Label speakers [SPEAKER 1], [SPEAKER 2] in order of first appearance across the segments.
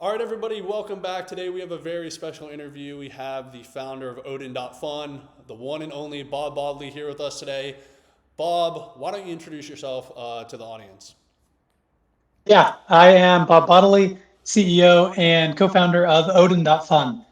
[SPEAKER 1] All right, everybody, welcome back. Today we have a very special interview. We have the founder of Odin.FUN, the one and only Bob Bodily, here with us today. Bob, why don't you introduce yourself to the audience?
[SPEAKER 2] Yeah, I am Bob Bodily, CEO and co-founder of Odin.FUN.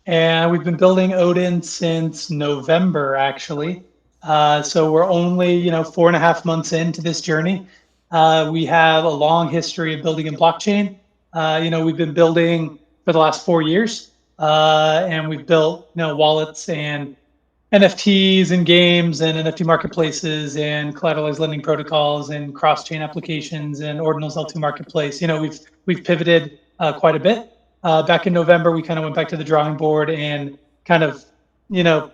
[SPEAKER 2] And we've been building Odin since November, actually. So we're only, 4.5 months into this journey. We have a long history of building in blockchain. We've been building for the last 4 years, and we've built, wallets and NFTs and games and NFT marketplaces and collateralized lending protocols and cross-chain applications and Ordinals L2 marketplace. We've pivoted quite a bit. Back in November, we kind of went back to the drawing board and kind of,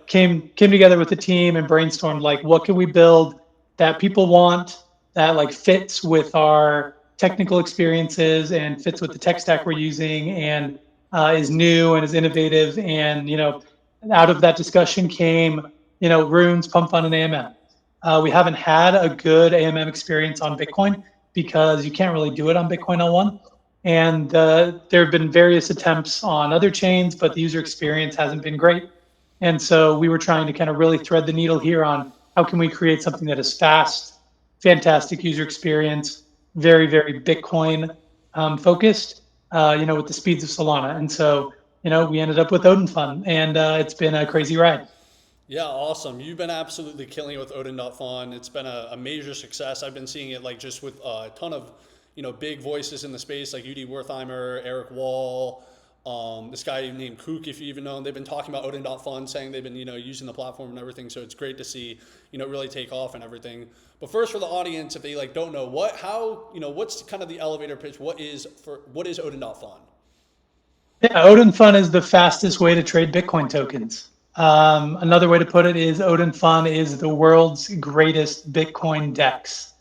[SPEAKER 2] came together with the team and brainstormed like, what can we build that people want, that like fits with our technical experiences and fits with the tech stack we're using and is new and is innovative. And out of that discussion came, runes, pump fund, and AMM. We haven't had a good AMM experience on Bitcoin because you can't really do it on Bitcoin L1. And there have been various attempts on other chains, but the user experience hasn't been great. And so we were trying to kind of really thread the needle here on how can we create something that is fast, fantastic user experience, very, very Bitcoin focused, with the speeds of Solana. And so, we ended up with Odin.FUN, and it's been a crazy ride.
[SPEAKER 1] Yeah, awesome. You've been absolutely killing it with Odin.FUN. It's been a major success. I've been seeing it like just with a ton of, big voices in the space like UD Wertheimer, Eric Wall, this guy named Kook, if you even know him. They've been talking about Odin.FUN, saying they've been, using the platform and everything. So it's great to see, really take off and everything. But first, for the audience, if they like don't know what's kind of the elevator pitch? What is Odin.FUN?
[SPEAKER 2] Yeah, Odin.FUN is the fastest way to trade Bitcoin tokens. Another way to put it is Odin.FUN is the world's greatest Bitcoin DEX.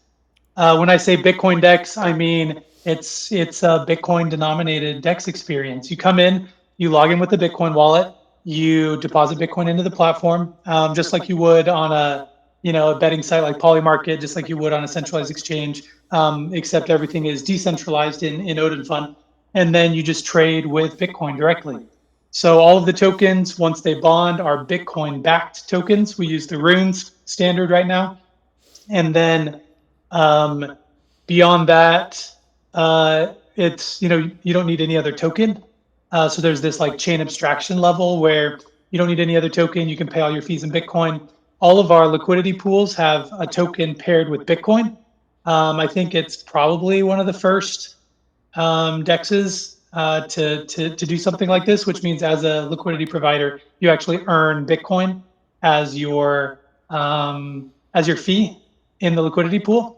[SPEAKER 2] When I say Bitcoin DEX, I mean it's a Bitcoin denominated DEX experience. You come in, you log in with the Bitcoin wallet, you deposit Bitcoin into the platform, just like you would on a betting site like Polymarket, just like you would on a centralized exchange, except everything is decentralized in Odin.FUN, and then you just trade with Bitcoin directly. So all of the tokens, once they bond, are Bitcoin backed tokens. We use the runes standard right now, and then um, beyond that, it's you don't need any other token. So there's this like chain abstraction level where you don't need any other token. You can pay all your fees in Bitcoin. All of our liquidity pools have a token paired with Bitcoin. I think it's probably one of the first dexes to do something like this, which means as a liquidity provider, you actually earn Bitcoin as your fee in the liquidity pool.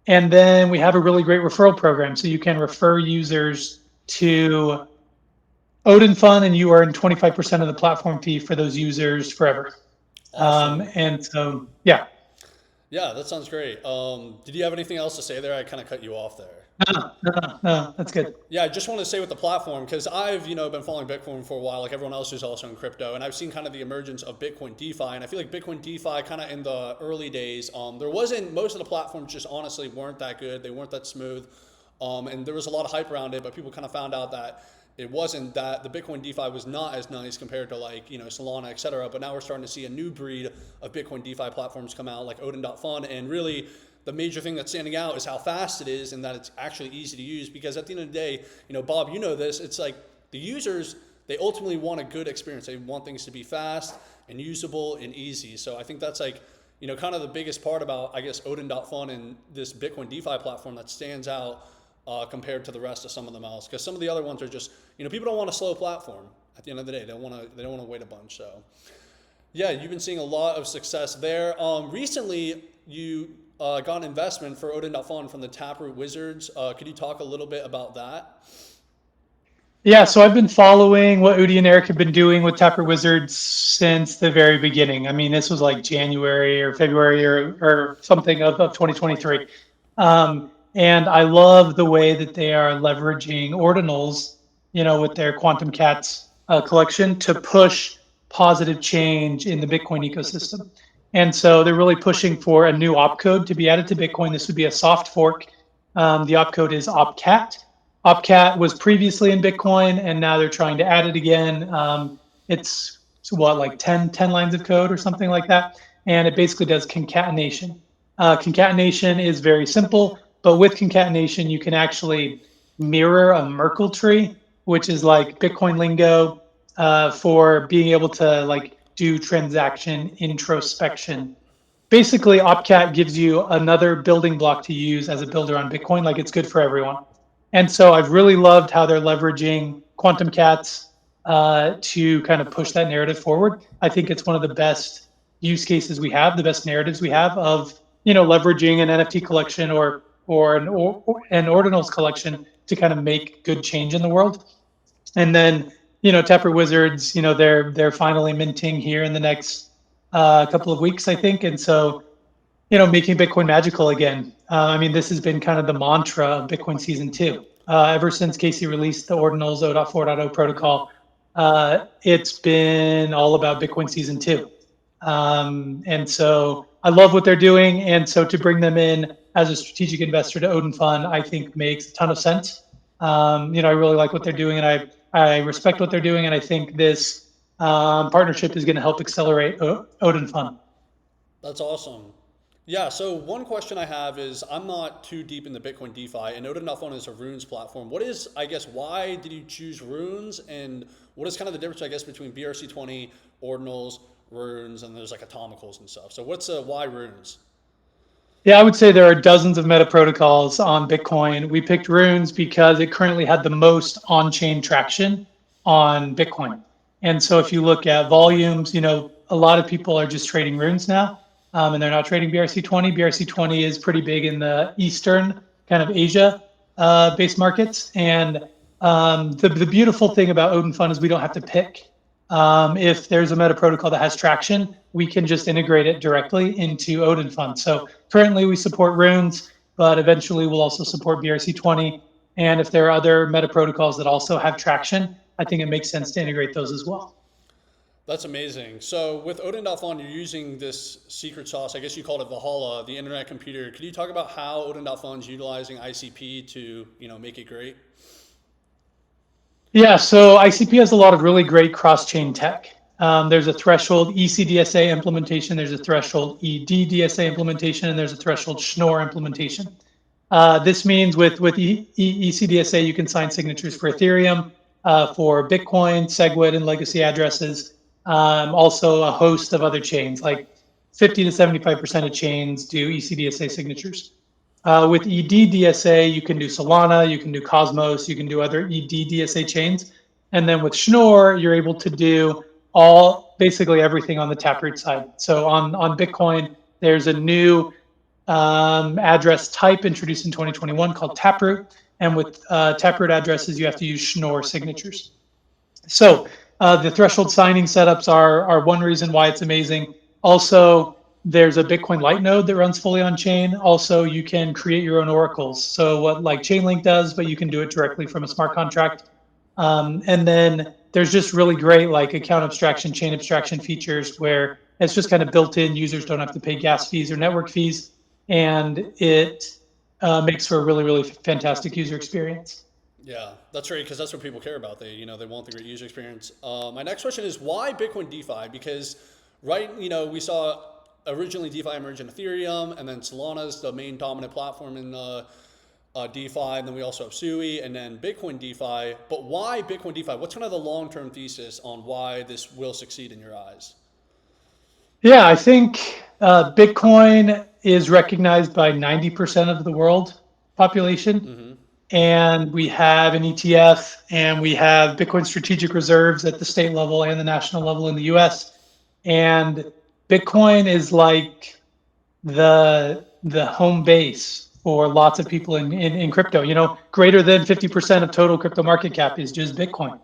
[SPEAKER 2] And then we have a really great referral program. So you can refer users to Odin.FUN and you earn 25% of the platform fee for those users forever.
[SPEAKER 1] Awesome.
[SPEAKER 2] And so, yeah.
[SPEAKER 1] Yeah, that sounds great. Did you have anything else to say there? I kind of cut you off there.
[SPEAKER 2] No, that's good.
[SPEAKER 1] Yeah, I just want to say with the platform, because I've, been following Bitcoin for a while, like everyone else who's also in crypto, and I've seen kind of the emergence of Bitcoin DeFi, and I feel like Bitcoin DeFi kind of in the early days, there wasn't, most of the platforms just honestly weren't that good, they weren't that smooth, and there was a lot of hype around it, but people kind of found out that it wasn't that the Bitcoin DeFi was not as nice compared to like, Solana, et cetera, but now we're starting to see a new breed of Bitcoin DeFi platforms come out like Odin.FUN, and really, the major thing that's standing out is how fast it is and that it's actually easy to use, because at the end of the day, Bob, you know this, it's like the users, they ultimately want a good experience. They want things to be fast and usable and easy. So I think that's like, kind of the biggest part about, I guess, Odin.FUN and this Bitcoin DeFi platform that stands out compared to the rest of some of them else. Because some of the other ones are just, people don't want a slow platform at the end of the day. They don't want to wait a bunch. So yeah, you've been seeing a lot of success there. Recently, you got an investment for Odin.FUN from the Taproot Wizards. Could you talk a little bit about that?
[SPEAKER 2] Yeah, so I've been following what Udi and Eric have been doing with Taproot Wizards since the very beginning. I mean, this was like January or February or something of 2023. And I love the way that they are leveraging ordinals, with their Quantum Cats collection to push positive change in the Bitcoin ecosystem. And so they're really pushing for a new opcode to be added to Bitcoin. This would be a soft fork. The opcode is opcat. Opcat was previously in Bitcoin, and now they're trying to add it again. It's what, like 10 lines of code or something like that. And it basically does concatenation. Concatenation is very simple, but with concatenation, you can actually mirror a Merkle tree, which is like Bitcoin lingo for being able to like do transaction introspection. Basically, Opcat gives you another building block to use as a builder on Bitcoin. Like, it's good for everyone. And so I've really loved how they're leveraging quantum cats to kind of push that narrative forward. I think it's one of the best use cases we have, the best narratives we have of, leveraging an NFT collection or an ordinals collection to kind of make good change in the world. And then, Taproot Wizards, they're finally minting here in the next couple of weeks, I think. And so, making Bitcoin magical again. I mean, this has been kind of the mantra of Bitcoin Season 2. Ever since Casey released the Ordinals 0.4.0 protocol, it's been all about Bitcoin Season 2. And so I love what they're doing. And so to bring them in as a strategic investor to Odin.FUN, I think makes a ton of sense. I really like what they're doing, and I respect what they're doing. And I think this partnership is going to help accelerate Odin.FUN.
[SPEAKER 1] That's awesome. Yeah, so one question I have is I'm not too deep in the Bitcoin DeFi, and Odin.FUN is a runes platform. What is, I guess, why did you choose runes, and what is kind of the difference, I guess, between BRC20, ordinals, runes, and there's like atomicals and stuff? So what's why runes?
[SPEAKER 2] Yeah, I would say there are dozens of meta protocols on Bitcoin. We picked Runes because it currently had the most on-chain traction on Bitcoin. And so if you look at volumes, a lot of people are just trading Runes now, and they're not trading BRC20. BRC20 is pretty big in the Eastern kind of Asia based markets. And the beautiful thing about Odin.FUN is we don't have to pick. If there's a meta protocol that has traction, we can just integrate it directly into Odin.FUN. So currently we support runes, but eventually we'll also support BRC20. And if there are other meta protocols that also have traction, I think it makes sense to integrate those as well.
[SPEAKER 1] That's amazing. So with Odin.FUN, you're using this secret sauce. I guess you called it Valhalla, the internet computer. Could you talk about how Odin.FUN is utilizing ICP to, make it great?
[SPEAKER 2] Yeah, so ICP has a lot of really great cross-chain tech. There's a threshold ECDSA implementation, there's a threshold EDDSA implementation, and there's a threshold Schnorr implementation. This means with ECDSA, you can sign signatures for Ethereum, for Bitcoin, SegWit, and legacy addresses. Also, a host of other chains, like 50 to 75% of chains do ECDSA signatures. With EDDSA, you can do Solana, you can do Cosmos, you can do other EDDSA chains. And then with Schnorr, you're able to do basically everything on the Taproot side. So on Bitcoin, there's a new address type introduced in 2021 called Taproot. And with Taproot addresses, you have to use Schnorr signatures. So the threshold signing setups are one reason why it's amazing. Also, there's a Bitcoin Light node that runs fully on chain. Also, you can create your own oracles. So what like Chainlink does, but you can do it directly from a smart contract. And then there's just really great like account abstraction, chain abstraction features where it's just kind of built in. Users don't have to pay gas fees or network fees, and it makes for a really, really fantastic user experience.
[SPEAKER 1] Yeah, that's right, because that's what people care about. They want the great user experience. My next question is why Bitcoin DeFi? Because, right, we saw originally DeFi emerge in Ethereum, and then Solana is the main dominant platform in DeFi, and then we also have Sui, and then Bitcoin DeFi. But why Bitcoin DeFi? What's kind of the long-term thesis on why this will succeed in your eyes?
[SPEAKER 2] Yeah, I think Bitcoin is recognized by 90% of the world population.
[SPEAKER 1] Mm-hmm.
[SPEAKER 2] And we have an ETF, and we have Bitcoin strategic reserves at the state level and the national level in the US. And Bitcoin is like the home base for lots of people in crypto. Greater than 50% of total crypto market cap is just Bitcoin.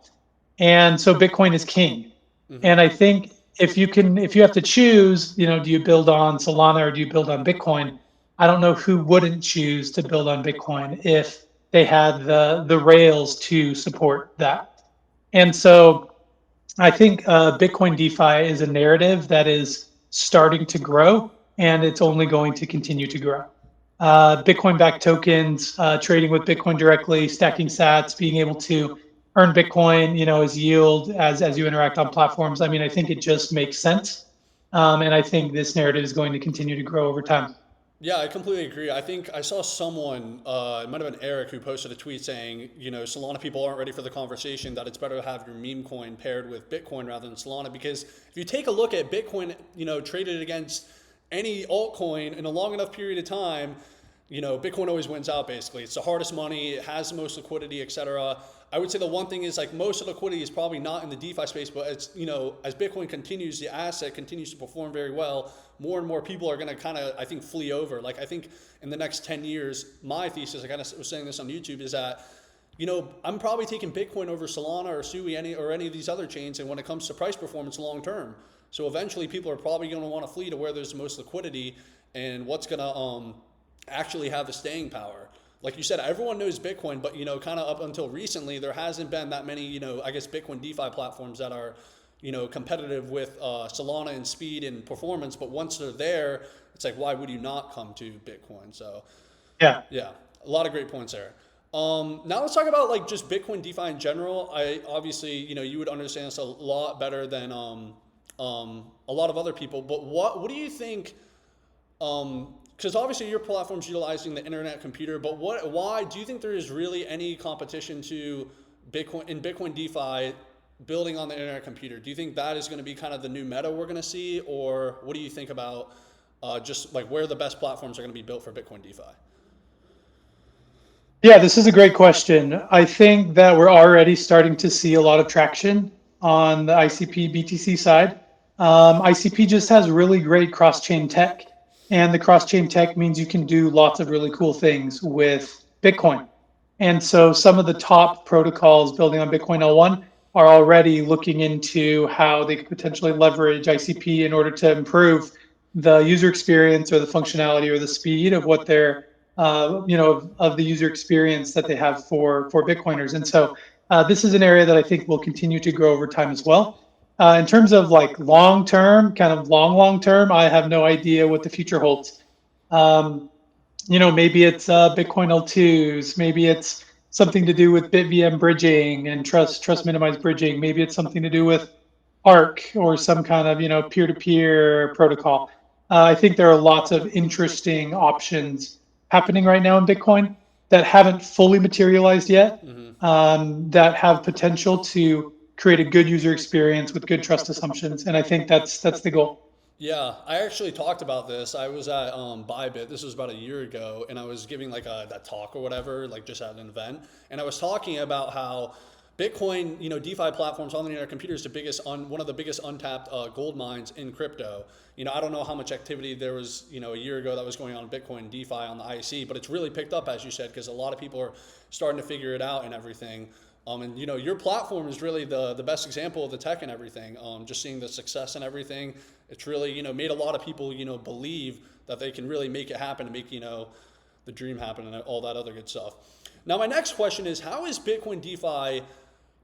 [SPEAKER 2] And so Bitcoin is king.
[SPEAKER 1] Mm-hmm.
[SPEAKER 2] And I think if you have to choose, do you build on Solana or do you build on Bitcoin? I don't know who wouldn't choose to build on Bitcoin if they had the rails to support that. And so I think Bitcoin DeFi is a narrative that is starting to grow, and it's only going to continue to grow. Bitcoin-backed tokens, trading with Bitcoin directly, stacking Sats, being able to earn Bitcoin, as yield as you interact on platforms. I mean, I think it just makes sense, and I think this narrative is going to continue to grow over time.
[SPEAKER 1] Yeah, I completely agree. I think I saw someone, it might have been Eric, who posted a tweet saying, Solana people aren't ready for the conversation that it's better to have your meme coin paired with Bitcoin rather than Solana. Because if you take a look at Bitcoin, traded against any altcoin in a long enough period of time, Bitcoin always wins out basically. It's the hardest money, it has the most liquidity, etc. I would say the one thing is like most of the liquidity is probably not in the DeFi space, but it's, as Bitcoin continues, the asset continues to perform very well, more and more people are going to kind of, I think, flee over. Like I think in the next 10 years, my thesis, I kind of was saying this on YouTube, is that I'm probably taking Bitcoin over Solana or Sui or any of these other chains. And when it comes to price performance long term, so eventually people are probably going to want to flee to where there's the most liquidity and what's going to actually have the staying power. Like you said, everyone knows Bitcoin, but kind of up until recently, there hasn't been that many, I guess Bitcoin DeFi platforms that are, competitive with Solana in speed and performance. But once they're there, it's like, why would you not come to Bitcoin? So,
[SPEAKER 2] Yeah.
[SPEAKER 1] yeah, a lot of great points there. Now let's talk about like just Bitcoin DeFi in general. I obviously, you would understand this a lot better than a lot of other people. But what do you think? Because obviously your platform's utilizing the internet computer, but why do you think there is really any competition to Bitcoin DeFi building on the internet computer? Do you think that is going to be kind of the new meta we're going to see, or what do you think about just like where the best platforms are going to be built for Bitcoin DeFi?
[SPEAKER 2] Yeah, this is a great question. I think that we're already starting to see a lot of traction on the ICP BTC side. ICP just has really great cross-chain tech, and the cross-chain tech means you can do lots of really cool things with Bitcoin. And so some of the top protocols building on Bitcoin L1 are already looking into how they could potentially leverage ICP in order to improve the user experience or the functionality or the speed of what they're of the user experience that they have for Bitcoiners. And so this is an area that I think will continue to grow over time as well. In terms of like long term, kind of long term, I have no idea what the future holds. Um, maybe it's Bitcoin L2s, maybe it's something to do with BitVM bridging and trust minimized bridging. Maybe it's something to do with ARC or some kind of peer-to-peer protocol. I think there are lots of interesting options happening right now in Bitcoin that haven't fully materialized yet,
[SPEAKER 1] Mm-hmm.
[SPEAKER 2] that have potential to create a good user experience with good trust assumptions. And I think that's the goal.
[SPEAKER 1] Yeah, I actually talked about this. I was at Bybit. This was about a year ago, and I was giving like that talk or whatever, like just at an event, and I was talking about how Bitcoin, DeFi platforms on the internet computer is one of the biggest untapped gold mines in crypto. I don't know how much activity there was, a year ago that was going on in Bitcoin DeFi on the IC, but it's really picked up, as you said, because a lot of people are starting to figure it out and everything. And your platform is really the best example of the tech and everything. Just seeing the success and everything, it's really made a lot of people believe that they can really make it happen and make the dream happen and all that other good stuff. Now my next question is, how is Bitcoin DeFi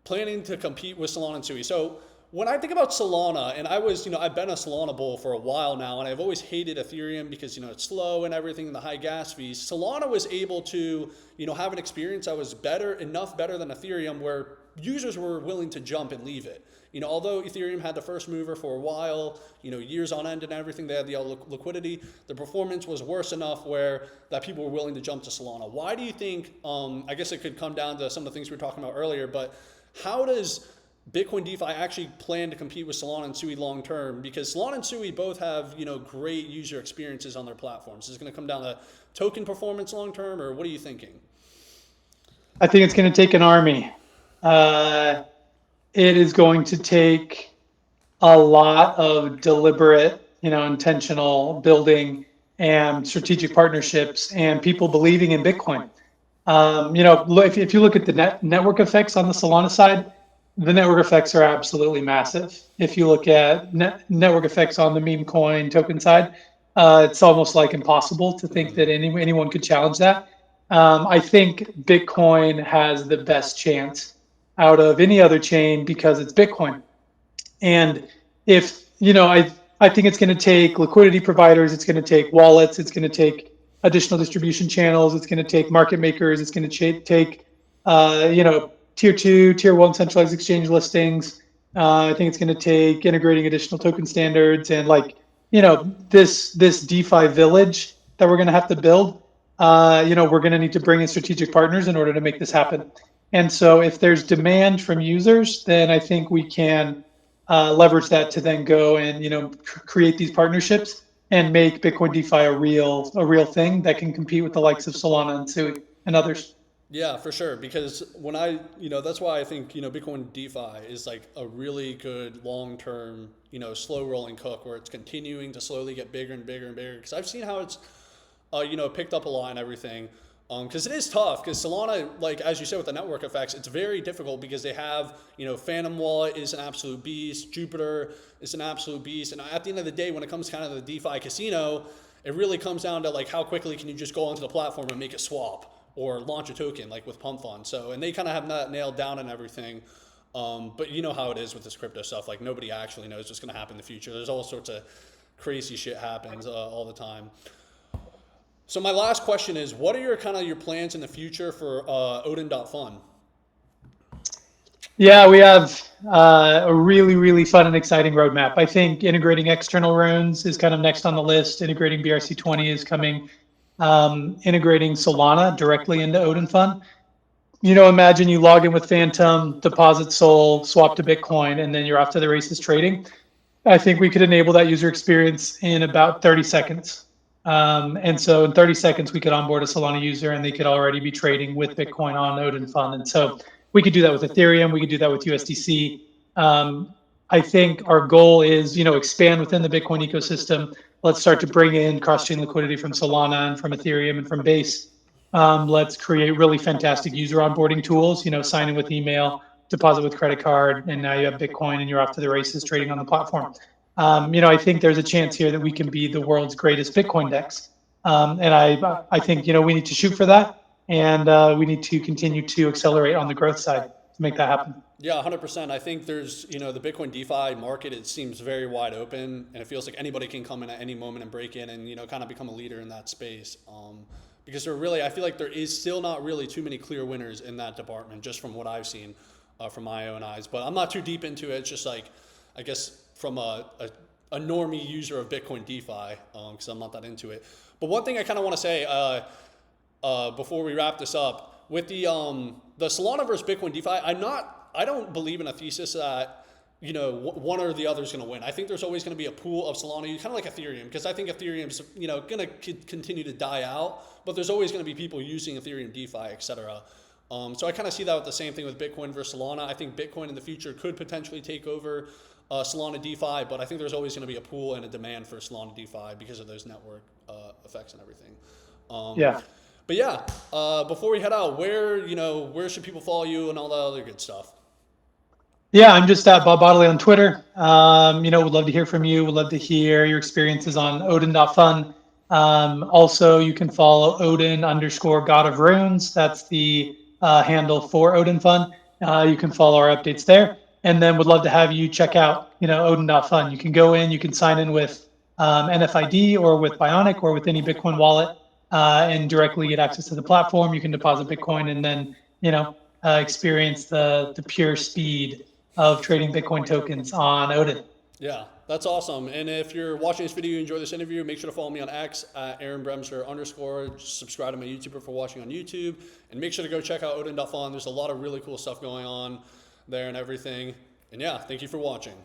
[SPEAKER 1] planning to compete with Solana and Sui? So when I think about Solana, and I've been a Solana bull for a while now, and I've always hated Ethereum because, it's slow and everything and the high gas fees. Solana was able to, have an experience that was better than Ethereum, where users were willing to jump and leave it. Although Ethereum had the first mover for a while, years on end and everything, they had the liquidity, the performance was worse enough where that people were willing to jump to Solana. Why do you think, I guess it could come down to some of the things we were talking about earlier, but how does Bitcoin DeFi actually plan to compete with Solana and Sui long term? Because Solana and Sui both have great user experiences on their platforms. Is it going to come down to token performance long term, or what are you thinking?
[SPEAKER 2] I think it's going to take an army. Uh, it is going to take a lot of deliberate, intentional building and strategic partnerships and people believing in Bitcoin. If you look at the network effects on the Solana side, the network effects are absolutely massive. If you look at network effects on the meme coin token side, it's almost like impossible to think that anyone could challenge that. I think Bitcoin has the best chance out of any other chain because it's Bitcoin. And if, I think it's going to take liquidity providers, it's going to take wallets, it's going to take additional distribution channels. It's going to take market makers. It's going to take, tier two, tier one centralized exchange listings. I think it's going to take integrating additional token standards and this DeFi village that we're going to have to build. We're going to need to bring in strategic partners in order to make this happen. And so if there's demand from users, then I think we can leverage that to then go and create these partnerships and make Bitcoin DeFi a real thing that can compete with the likes of Solana and Sui and others.
[SPEAKER 1] Yeah, for sure. Because that's why I think, Bitcoin DeFi is like a really good long term, slow rolling cook where it's continuing to slowly get bigger and bigger and bigger. Because I've seen how it's, picked up a lot and everything. Because it is tough. Because Solana, like as you said with the network effects, it's very difficult because they have, Phantom Wallet is an absolute beast, Jupiter is an absolute beast, and at the end of the day, when it comes kind of the DeFi casino, it really comes down to like how quickly can you just go onto the platform and make it swap or launch a token like with Pump Fund. So, and they kind of have that nailed down and everything. But you know how it is with this crypto stuff. Like nobody actually knows what's going to happen in the future. There's all sorts of crazy shit happens all the time. So my last question is, what are your plans in the future for Odin.FUN?
[SPEAKER 2] Yeah, we have a really, really fun and exciting roadmap. I think integrating external runes is kind of next on the list. Integrating BRC20 is coming. Integrating Solana directly into Odin.FUN. Imagine you log in with Phantom, deposit Sol, swap to Bitcoin, and then you're off to the races trading. I think we could enable that user experience in about 30 seconds. And so in 30 seconds, we could onboard a Solana user and they could already be trading with Bitcoin on Odin.FUN. And so we could do that with Ethereum. We could do that with USDC. I think our goal is, expand within the Bitcoin ecosystem. Let's start to bring in cross-chain liquidity from Solana and from Ethereum and from Base. Let's create really fantastic user onboarding tools, sign in with email, deposit with credit card, and now you have Bitcoin and you're off to the races trading on the platform. I think there's a chance here that we can be the world's greatest Bitcoin DEX. And I think, we need to shoot for that. And we need to continue to accelerate on the growth side to make that happen.
[SPEAKER 1] Yeah, 100%. I think there's, the Bitcoin DeFi market, it seems very wide open and it feels like anybody can come in at any moment and break in and, kind of become a leader in that space. Because I feel like there is still not really too many clear winners in that department, just from what I've seen from my own eyes. But I'm not too deep into it. It's just like, I guess from a normie user of Bitcoin DeFi, because I'm not that into it. But one thing I kind of want to say before we wrap this up, with the Solana versus Bitcoin DeFi, I don't believe in a thesis that one or the other is going to win. I think there's always going to be a pool of Solana, kind of like Ethereum, because I think Ethereum's going to continue to die out, but there's always going to be people using Ethereum DeFi, etc. So I kind of see that with the same thing with Bitcoin versus Solana. I think Bitcoin in the future could potentially take over Solana DeFi, but I think there's always going to be a pool and a demand for Solana DeFi because of those network effects and everything.
[SPEAKER 2] Yeah.
[SPEAKER 1] But yeah, before we head out, where should people follow you and all that other good stuff?
[SPEAKER 2] Yeah, I'm just at Bob Bodily on Twitter. Would love to hear from you. Would love to hear your experiences on Odin.FUN. Also, you can follow Odin_God of Runes. That's the handle for Odin.FUN. You can follow our updates there. And then would love to have you check out, Odin.FUN. You can go in, you can sign in with NFID or with Bionic or with any Bitcoin wallet and directly get access to the platform. You can deposit Bitcoin and then, experience the pure speed of trading Bitcoin tokens on Odin.
[SPEAKER 1] Yeah, that's awesome. And if you're watching this video, you enjoy this interview, make sure to follow me on X at @AaronBremser_. Subscribe to my YouTuber for watching on YouTube. And make sure to go check out Odin.FUN. There's a lot of really cool stuff going on there and everything. And yeah, thank you for watching.